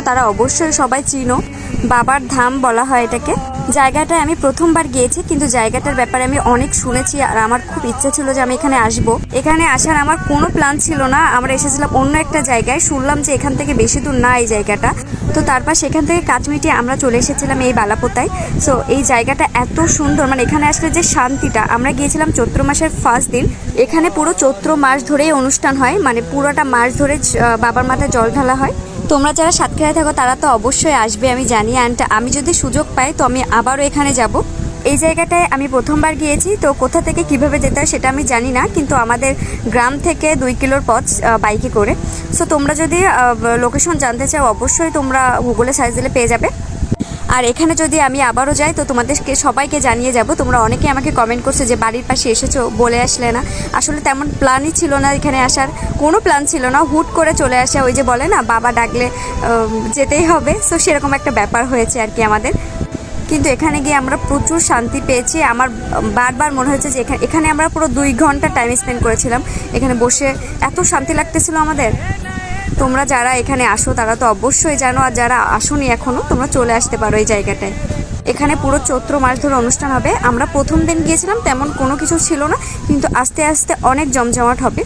তারা অবশ্যই সবাই চিনো, বাবার ধাম বলা হয় এটাকে। জায়গাটায় আমি প্রথমবার গিয়েছি, কিন্তু জায়গাটার ব্যাপারে আমি অনেক শুনেছি আর আমার খুব ইচ্ছা ছিল যে আমি এখানে আসব। এখানে আসার আমার কোনো প্ল্যান ছিল না, আমরা এসেছিলাম অন্য একটা জায়গায়, শুনলাম যে এখান থেকে বেশি দূর না এই জায়গাটা। তো তারপর সেখান থেকে কাজ মিটিয়ে আমরা চলে এসেছিলাম এই বালাপোতায়। সো এই জায়গাটা এত সুন্দর, মানে এখানে আসলে যে শান্তিটা। আমরা গিয়েছিলাম চৈত্র মাসের ফার্স্ট দিন। এখানে পুরো চৈত্র মাস ধরেই অনুষ্ঠান হয়, মানে পুরোটা মাস ধরে বাবার মাথায় জল ঢালা হয়। তোমরা যারা সাতক্ষীরায় থাকো তারা তো অবশ্যই আসবে আমি জানি, অ্যান্ড আমি যদি সুযোগ পাই তো আমি আবারও এখানে যাব। এই জায়গাটায় আমি প্রথমবার গিয়েছি, তো কোথা থেকে কিভাবে যেতে হয় সেটা আমি জানি না, কিন্তু আমাদের গ্রাম থেকে 2 কিলোর পথ বাইকে করে। সো তোমরা যদি লোকেশন জানতে চাও অবশ্যই তোমরা গুগলে সার্চ দিলে পেয়ে যাবে। আর এখানে যদি আমি আবারও যাই তো তোমাদেরকে সবাইকে জানিয়ে যাব। তোমরা অনেকে আমাকে কমেন্ট করছো যে বাড়ির পাশে এসেছো, বলে আসলে না। আসলে তেমন প্ল্যানই ছিল না এখানে আসার, কোনো প্ল্যান ছিল না, হুট করে চলে আসা। ওই যে বলে না বাবা ডাকলে যেতেই হবে, সো সেরকম একটা ব্যাপার হয়েছে আর কি আমাদের। কিন্তু এখানে গিয়ে আমরা প্রচুর শান্তি পেয়েছি। আমার বারবার মনে হয়েছে যে এখানে আমরা পুরো 2 ঘন্টা টাইম স্পেন্ড করেছিলাম। এখানে বসে এত শান্তি লাগতেছিল আমাদের। তোমরা যারা এখানে আসো তারা তো অবশ্যই জানো, আর যারা আসোনি এখনও তোমরা চলে আসতে পারো এই জায়গাটায়। এখানে পুরো চৈত্র মাস ধরে অনুষ্ঠান হবে। আমরা প্রথম দিন গিয়েছিলাম, তেমন কোনো কিছু ছিল না, কিন্তু আস্তে আস্তে অনেক জমজমাট হবে।